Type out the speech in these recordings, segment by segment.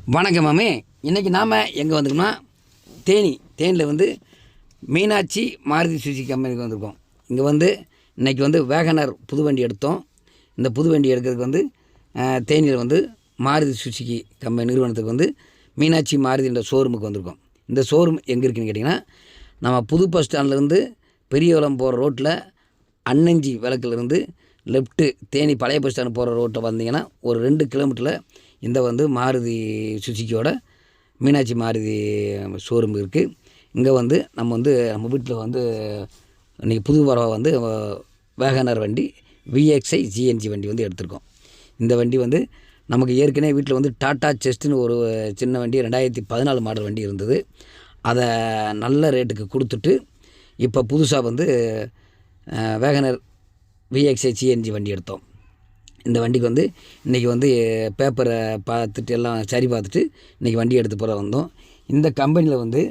வணக்கம் மாமே. இன்றைக்கி நாம் எங்கே வந்திருக்கோம்னா தேனியில் வந்து மீனாட்சி மாருதி சுசுகி கம்பெனிக்கு வந்திருக்கோம். இங்கே வந்து இன்றைக்கி வந்து வேகனர் புது வண்டி எடுத்தோம். இந்த புது வண்டி எடுக்கிறதுக்கு வந்து தேனியில் வந்து மாருதி சுசுகி கம்பெனி நிறுவனத்துக்கு வந்து மீனாட்சி மாருதின்ற ஷோரூமுக்கு வந்திருக்கோம். இந்த ஷோரூம் எங்கே இருக்குதுன்னு கேட்டிங்கன்னா, நம்ம புது பஸ் ஸ்டாண்ட்லேருந்து பெரியவளம் போகிற ரோட்டில் அன்னஞ்சி விளக்குலேருந்து லெஃப்ட்டு தேனி பழைய பஸ் ஸ்டாண்டு போகிற ரோட்டை வந்தீங்கன்னா ஒரு 2 கிலோமீட்டரில் இந்த வந்து மாருதி சுசுக்கியோட மீனாட்சி மாருதி ஷோரூம் இருக்குது. இங்கே வந்து நம்ம வீட்டில் வந்து இன்றைக்கி புது வரவை வந்து வேகனர் வண்டி VXi GNG வண்டி வந்து எடுத்திருக்கோம். இந்த வண்டி வந்து நமக்கு ஏற்கனவே வீட்டில் வந்து டாட்டா செஸ்ட்டுன்னு ஒரு சின்ன வண்டி 2014 மாடல் வண்டி இருந்தது. அதை நல்ல ரேட்டுக்கு கொடுத்துட்டு இப்போ புதுசாக வந்து வேகனர் VXi GNG வண்டி எடுத்தோம். இந்த வண்டிக்கு வந்து இன்றைக்கி வந்து பேப்பரை பார்த்துட்டு எல்லாம் சரி பார்த்துட்டு இன்றைக்கி வண்டி எடுத்து போகிற வந்தோம். இந்த கம்பெனியில் வந்து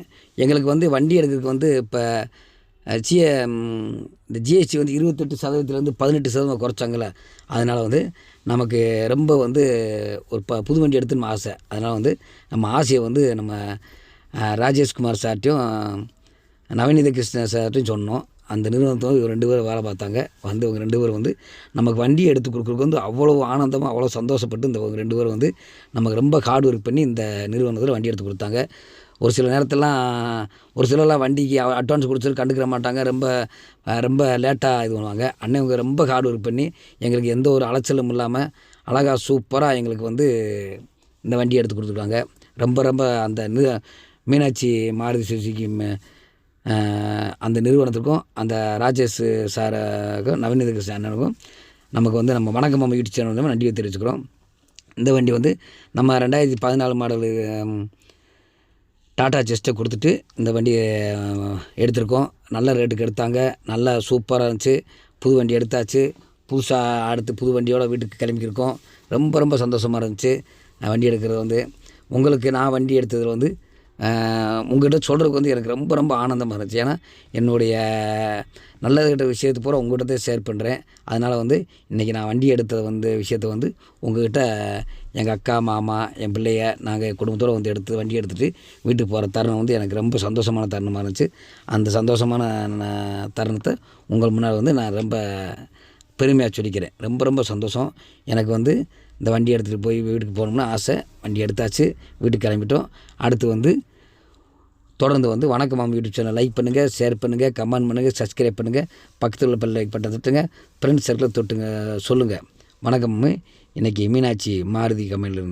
எங்களுக்கு வந்து வண்டி எடுக்கிறதுக்கு வந்து இப்போ இந்த GST வந்து 28% 18% குறைச்சாங்களே. அதனால் வந்து நமக்கு ரொம்ப வந்து ஒரு புது வண்டி எடுத்துன்னு ஆசை. அதனால் வந்து நம்ம ஆசையை வந்து நம்ம ராஜேஷ்குமார் சார்ட்டையும் நவநீத கிருஷ்ண சார்ட்டையும் சொன்னோம். அந்த நிறுவனத்தை வந்து 2 பேரும் வேலை பார்த்தாங்க. வந்து இவங்க 2 பேரும் வந்து நமக்கு வண்டி எடுத்து கொடுக்குறதுக்கு வந்து அவ்வளோ ஆனந்தமாக அவ்வளோ சந்தோஷப்பட்டு இந்த 2 பேரும் வந்து நமக்கு ரொம்ப ஹார்ட் ஒர்க் பண்ணி இந்த நிறுவனத்தில் வண்டி எடுத்து கொடுத்தாங்க. ஒரு சில நேரத்திலலாம் வண்டிக்கு அட்வான்ஸ் கொடுத்துட்டு கண்டுக்கிற மாட்டாங்க. ரொம்ப லேட்டாக இது பண்ணுவாங்க. அண்ணன் இவங்க ரொம்ப ஹார்ட் ஒர்க் பண்ணி எங்களுக்கு எந்த ஒரு அலைச்சலும் இல்லாமல் அழகாக சூப்பராக எங்களுக்கு வந்து இந்த வண்டி எடுத்து கொடுத்துருக்காங்க. ரொம்ப அந்த மீனாட்சி மாருதி சுசுகி அந்த நிறுவனத்துக்கும் அந்த ராஜேஷ் சாருக்கும் நவநீத கிருஷ்ண அண்ணனுக்கும் நமக்கு வந்து நம்ம வணக்கம் நம்ம யூடியூப் சேனல் வந்து நன்றியை தெரிவிச்சுக்கிறோம். இந்த வண்டி வந்து நம்ம 2014 மாடல் டாட்டா செஸ்ட்டை கொடுத்துட்டு இந்த வண்டியை எடுத்திருக்கோம். நல்ல ரேட்டுக்கு எடுத்தாங்க. நல்லா சூப்பராக இருந்துச்சு. புது வண்டி எடுத்தாச்சு. புதுசாக அடுத்து புது வண்டியோட வீட்டுக்கு கிளம்பியிருக்கோம். ரொம்ப சந்தோஷமாக இருந்துச்சு வண்டி எடுக்கிறது வந்து. உங்களுக்கு நான் வண்டி எடுத்ததில் வந்து உங்கள்கிட்ட சொல்கிறதுக்கு வந்து எனக்கு ரொம்ப ஆனந்தமாக இருந்துச்சு. ஏன்னா என்னுடைய நல்லதுகிட்ட விஷயத்தை பூரா உங்கள்கிட்ட ஷேர் பண்ணுறேன். அதனால் வந்து இன்றைக்கி நான் வண்டி எடுத்தது வந்து விஷயத்தை வந்து உங்கள்கிட்ட எங்கள் அக்கா மாமா என் பிள்ளைய நாங்கள் குடும்பத்தோடு வந்து வண்டி எடுத்துகிட்டு வீட்டுக்கு போகிற தருணம் வந்து எனக்கு ரொம்ப சந்தோஷமான தருணமாக இருந்துச்சு. அந்த சந்தோஷமான தருணத்தை உங்கள் முன்னால் வந்து நான் ரொம்ப பெருமையாக சொல்லிக்கிறேன். ரொம்ப சந்தோஷம். எனக்கு வந்து இந்த வண்டி எடுத்துகிட்டு போய் வீட்டுக்கு போகணும்னு ஆசை. வண்டி எடுத்தாச்சு. வீட்டுக்கு கிளம்பிட்டோம். அடுத்து வந்து தொடர்ந்து வந்து வணக்கம் மாமா யூடியூப் சேனல் லைக் பண்ணுங்கள், ஷேர் பண்ணுங்கள், கமெண்ட் பண்ணுங்கள், சப்ஸ்கிரைப் பண்ணுங்கள். பக்கத்தில் உள்ள பெல் லைக் பட்டன் தட்டுங்க. ஃப்ரெண்ட்ஸ் சர்க்கிளில் தொட்டுங்க சொல்லுங்கள். வணக்கம். இன்றைக்கி மீனாட்சி மாருதி கம்பெனிலேருந்து